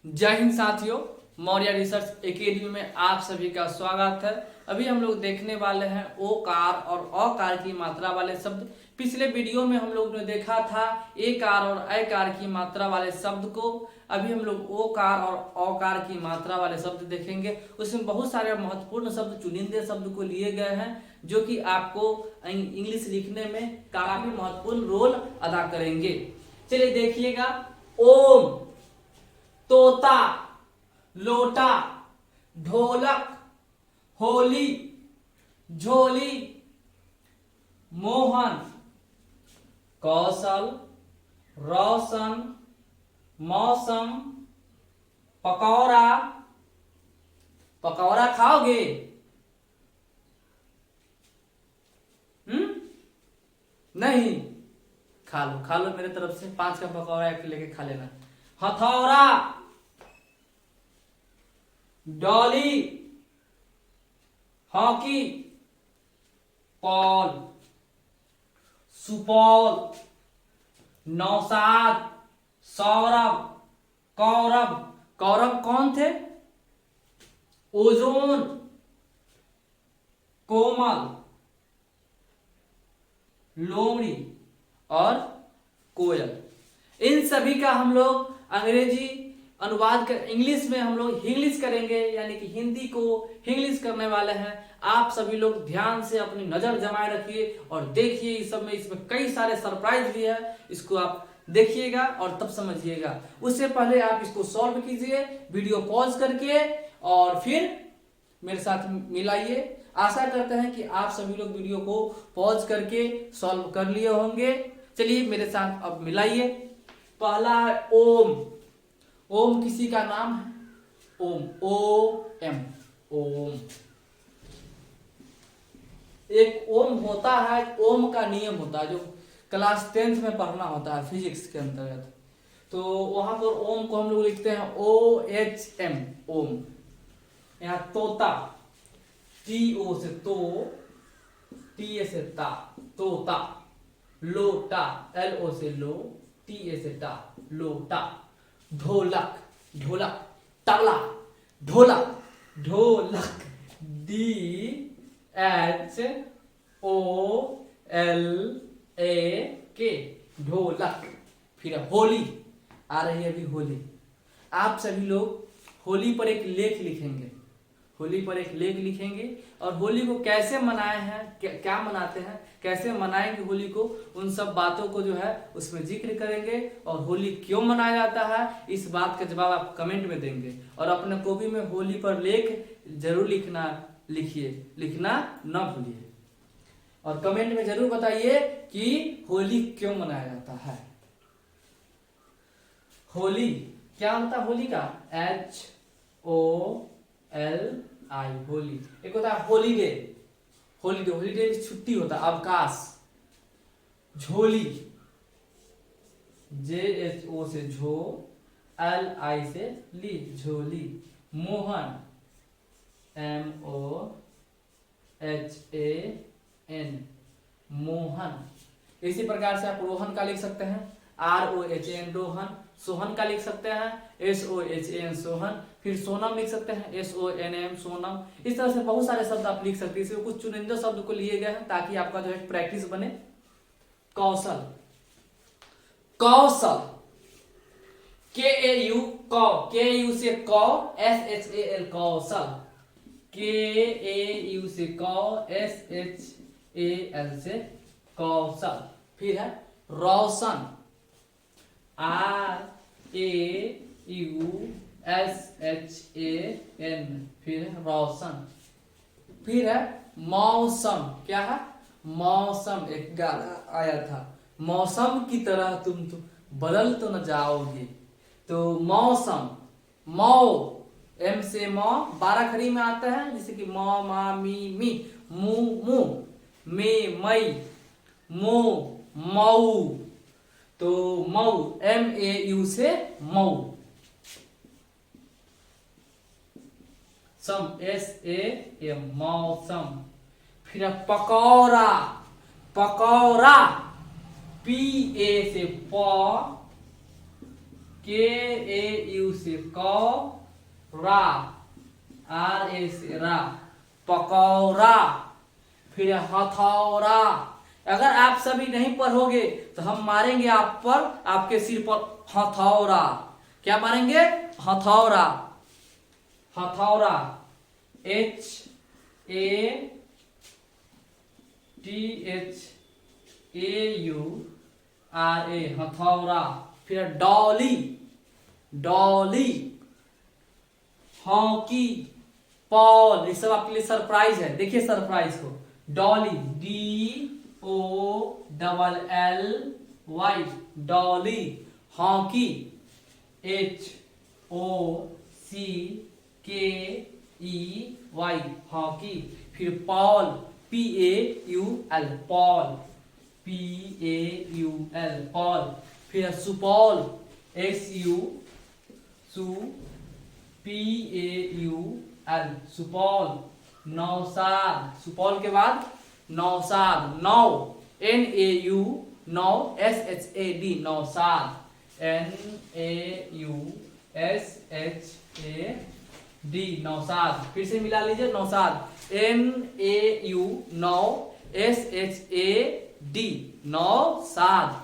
जय हिंद साथियों, Maurya research academy में आप सभी का स्वागत है। अभी हम लोग देखने वाले हैं ओकार और अकार की मात्रा वाले शब्द। पिछले वीडियो में हम लोग ने देखा था एकार और अकार की मात्रा वाले शब्द को। अभी हम लोग ओकार और अकार की मात्रा वाले शब्द देखेंगे। उसमें बहुत सारे महत्वपूर्ण शब्द, चुनिंदे शब्द को लिए गए हैं जो कि आपको इंग्लिश लिखने में काफी महत्वपूर्ण रोल अदा करेंगे। चलिए देखिएगा। ओम, तोता, लोटा, ढोलक, होली, झोली, मोहन, कौशल, रोशन, मौसम, पकौड़ा। पकौड़ा खाओगे? नहीं, खा लो खा लो, मेरे तरफ से 5 का पकौड़ा लेके खा लेना। हथौड़ा, डॉली, हॉकी, पॉल, सुपौल, नौशाद, सौरभ, कौरव। कौरव कौन थे? ओजोन, कोमल, लोमड़ी और कोयल। इन सभी का हम लोग अंग्रेजी अनुवाद कर इंग्लिश में हम लोग इंग्लिश करेंगे, यानी कि हिंदी को इंग्लिश करने वाले हैं। आप सभी लोग ध्यान से अपनी नजर जमाए रखिए और देखिए। इस सब में इसमें कई सारे सरप्राइज भी है, इसको आप देखिएगा और तब समझिएगा। उससे पहले आप इसको सॉल्व कीजिए वीडियो पॉज करके और फिर मेरे साथ मिलाइए। आशा करते हैं कि आप सभी लोग वीडियो को पॉज करके सॉल्व कर लिए होंगे। चलिए मेरे साथ अब मिलाइए। पहला है ओम। ओम किसी का नाम है? ओम, ओ एम, ओम। एक ओम होता है, ओम का नियम होता है जो क्लास 10th में पढ़ना होता है फिजिक्स के अंतर्गत। तो वहां पर ओम को हम लोग लिखते हैं OHM, ओम। यहाँ तोता, TO से तो, TA से ता, तोता। लोटा, LO से लो, TA से टा, लोटा। ढोलक, ढोलक, तबला, ढोलक, ढोलक, DHOLAK, ढोलक। फिर होली आ रही है अभी होली। आप सभी लोग होली पर एक लेख लिखेंगे। होली पर एक लेख लिखेंगे और होली को कैसे मनाए हैं, क्या मनाते हैं, कैसे मनाएंगे होली को, उन सब बातों को जो है उसमें जिक्र करेंगे। और होली क्यों मनाया जाता है इस बात का जवाब आप कमेंट में देंगे। और अपने कॉपी में होली पर लेख जरूर लिखिए, लिखना न भूलिए। और कमेंट में जरूर बताइए कि होली क्यों मनाया जाता है। होली क्या होता है? होली का HOLI, होली। एक होता है होलीडे। होलीडे, होलीडे छुट्टी होता है, अवकाश। झोली, JHO से झो, LI से ली, झोली। मोहन, MOHAN, मोहन। इसी प्रकार से आप रोहन का लिख सकते हैं, ROHN, रोहन। सोहन का लिख सकते हैं, SOHAN, सोहन। फिर सोनम लिख सकते हैं, SONM, सोनम। इस तरह से बहुत सारे शब्द आप लिख सकते हैं। इसमें कुछ चुनिंदा शब्द को लिए गए हैं ताकि आपका जो है प्रैक्टिस बने। कौशल, कौशल, KAU, KAU से कौ, SHAL, कौशल। KAU से कौ, SHAL से कौशल। फिर है रोशन, RAUSHAN, फिर है रोशन। फिर है मौसम। क्या है? मौसम। एक गाना आया था, मौसम की तरह तुम तो बदल तो न जाओगे। तो मौसम, मौ, M से मौ 12 खड़ी में आता है, जैसे कि मौ, मा, मी, मु, मु, मे, मई, मो, मऊ। तो मऊ, MAU से मऊ। सम, SAM, मौसम। फिर पकौड़ा, पकौड़ा, PA से प, KAU से कौरा, RA से रा, पकौड़ा। फिर हथौड़ा। अगर आप सभी नहीं पढ़ोगे तो हम मारेंगे आप पर, आपके सिर पर हथौड़ा। क्या मारेंगे? हथौड़ा। हथौड़ा HATHAURA, हथौड़ा। फिर डॉली, डॉली। Hockey, Paul. ये सब आपके लिए सरप्राइज है, देखिए सरप्राइज को। Dolly, DOLLY, Dolly. Hockey, HOCKEY, hockey. फिर Paul, PAUL, Paul, PAUL, Paul. फिर सुपौल, SUPAUL, सुपौल। नौसाद, सुपौल के बाद नौसाद, नौ, NAU, नौ, SHAD, नौसाद, NAUSHAD, नौसाद। फिर से मिला लीजिए, नौसाद, NAU, नौ, SHAD, नौसाद।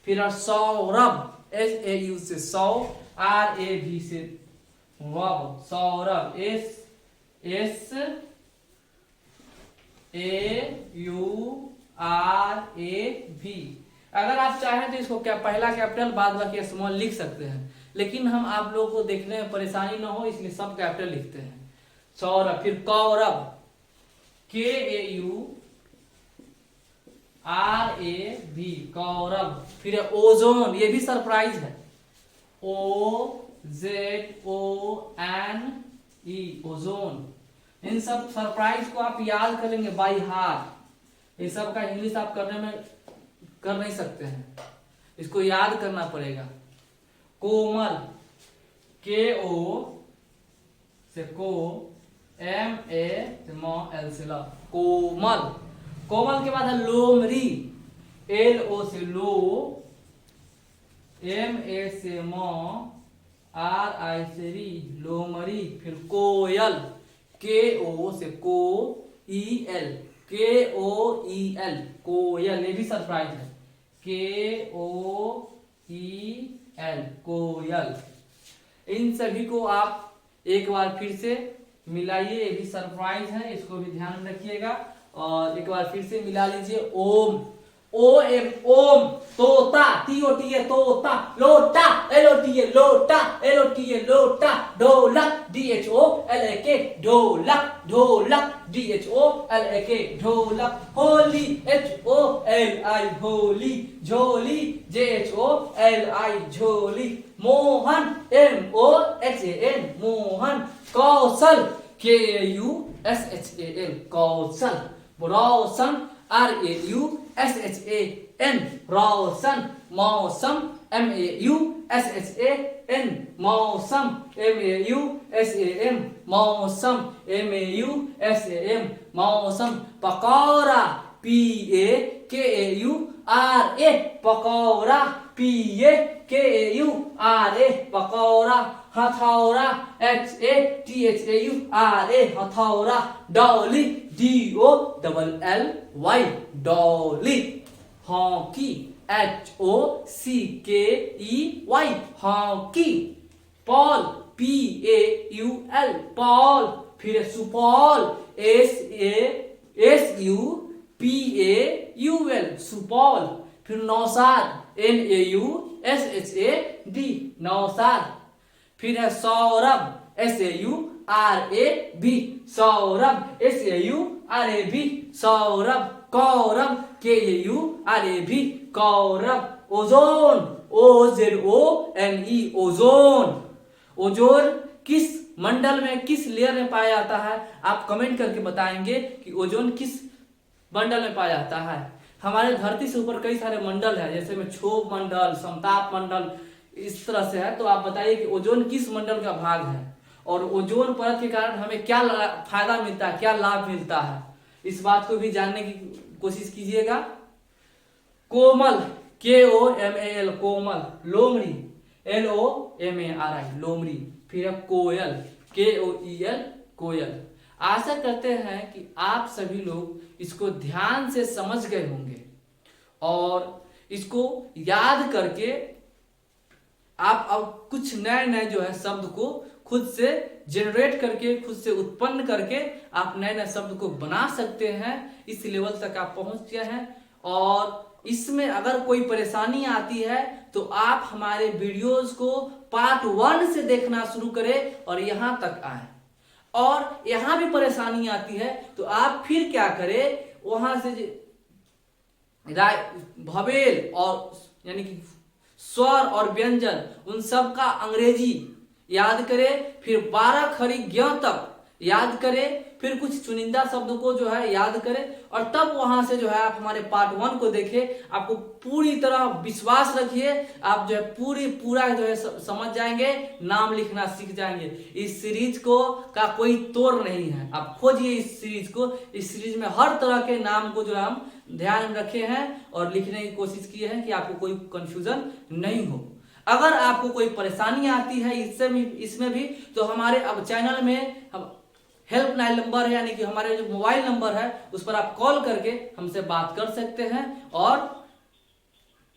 फिर सौरभ, SAU से सौ, RAV से रब, सौरभ, SAURAV। अगर आप चाहें तो इसको क्या पहला कैपिटल बाद बाकी स्मॉल लिख सकते हैं, लेकिन हम आप लोगों को देखने में परेशानी ना हो इसलिए सब कैपिटल लिखते हैं। सौरभ। फिर कौरव, KAURAV, कौरव। फिर ओजोन, ये भी सरप्राइज है, OZONE, ओजोन। इन सब सरप्राइज को आप याद करेंगे बाई हार्ट। ये सब का इंग्लिश आप करने में कर नहीं सकते हैं, इसको याद करना पड़ेगा। कोमल, KO से को, MA से ML से ल, कोमल। कोमल के बाद है लोमड़ी, LO से लो, MA से म, RI से री, लोमड़ी। फिर कोयल, KO से को, EL, KOEL, कोयल। ये भी सरप्राइज है, KOEL, कोयल। इन सभी को आप एक बार फिर से मिलाइए, ये भी सरप्राइज है, इसको भी ध्यान में रखिएगा। और एक बार फिर से मिला लीजिए। ओम, OM, ओम। तोता, TOTA, तोता। लोटा, LOTA, लोटा, LOTA, लोटा। ढोलक, DHOLAK, ढोलक, ढोलक, DHOLAK, ढोलक। होली, HOLI, होली। झोली, JHOLI, झोली। मोहन, MOHAN, मोहन। कौशल, KAUSHAL, कौशल। रोशन, RAUSHAN, रोशन। मौसम, MAUSHAN, मौसम, MAUSAM, मौसम, MAUSAM, मौसम। Pakora, PAKAURA, pakora, PAKAURA, pakora. हथौड़ा, HATHAURA, हथौड़ा। Dolly, DOLLY, Dolly. Hockey, HOCKEY, hockey. Paul, PAUL, Paul. फिर सुपौल, SUPAUL, सुपौल। फिर नौसाद, NAUSHAD, नौसाद। फिर है Saurabh, SAURAB, Saurabh, SAURAB, Saurabh. Kaurav, KAURAV, Kaurav. Ozone, OZONE, ozone. Ozone किस मंडल में, किस लेयर में पाया जाता है? आप कमेंट करके बताएंगे कि ओजोन किस मंडल में पाया जाता है। हमारे धरती से ऊपर कई सारे मंडल है, जैसे में क्षोभ मंडल, समताप मंडल, इस तरह से है। तो आप बताइए कि ओजोन किस मंडल का भाग है और ओजोन परत के कारण हमें क्या फायदा मिलता है, क्या लाभ मिलता है, इस बात को भी जानने की कोशिश कीजिएगा। कोमल, KOMAL, कोमल। लोमड़ी, LOMARI लोमड़ी, फिर है कोयल KOEL कोयल। आशा करते हैं कि आप सभी लोग इसको ध्यान से समझ गए होंगे और इसको याद करके आप अब कुछ नए नए जो है शब्द को खुद से जनरेट करके, खुद से उत्पन्न करके आप नए नए शब्द को बना सकते हैं। इस लेवल तक आप पहुंच गए हैं और इसमें अगर कोई परेशानी आती है तो आप हमारे वीडियोस को पार्ट 1 से देखना शुरू करें और यहां तक आए। और यहां भी परेशानी आती है तो आप फिर क्या करें, वहां से भवेल और यानी कि स्वर और व्यंजन उन सब का अंग्रेजी याद करें, फिर 12 खड़ी ज्ञ तक याद करें, फिर कुछ चुनिंदा शब्दों को जो है याद करें और तब वहां से जो है आप हमारे पार्ट 1 को देखें। आपको पूरी तरह विश्वास रखिए, आप जो है पूरा जो है समझ जाएंगे, नाम लिखना सीख जाएंगे। इस सीरीज को का कोई तोड़ नहीं है, आप खोजिए इस सीरीज को। इस सीरीज में हर तरह के नाम को जो है हम ध्यान में रखे हैं और लिखने की कोशिश की है कि आपको कोई कंफ्यूजन नहीं हो। अगर आपको कोई परेशानी आती है इसमें भी तो हमारे अब चैनल में हम हेल्पलाइन नंबर है, यानी कि हमारे जो मोबाइल नंबर है उस पर आप कॉल करके हमसे बात कर सकते हैं और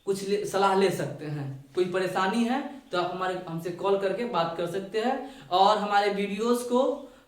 कुछ सलाह ले सकते हैं। कोई परेशानी है तो आप हमसे कॉल करके बात कर सकते हैं। और हमारे वीडियोस को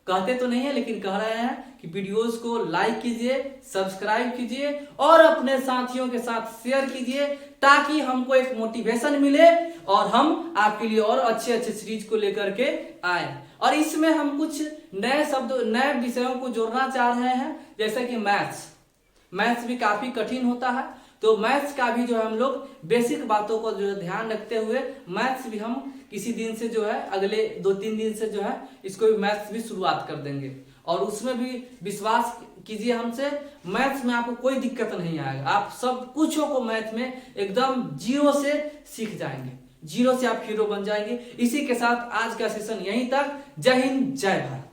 कहते तो नहीं है लेकिन कह रहे हैं कि वीडियोस को लाइक कीजिए, सब्सक्राइब कीजिए और अपने साथियों के साथ शेयर कीजिए ताकि हमको एक मोटिवेशन मिले और हम आपके लिए और अच्छे अच्छे सीरीज को लेकर के आए। और इसमें हम कुछ नए शब्द, नए विषयों को जोड़ना चाह रहे हैं, जैसे कि मैथ्स भी काफी कठिन होता है, तो मैथ्स का भी जो है हम लोग बेसिक बातों को जो ध्यान रखते हुए मैथ्स भी हम किसी दिन से जो है अगले 2-3 दिन से जो है इसको भी मैथ्स भी शुरुआत कर देंगे और उसमें भी विश्वास कीजिए हमसे, मैथ्स में आपको कोई दिक्कत नहीं आएगा। आप सब कुछ को मैथ में एकदम 0 से सीख जाएंगे, 0 से आप हीरो बन जाएंगे। इसी के साथ आज का सेशन यहीं तक। जय हिंद, जय भारत।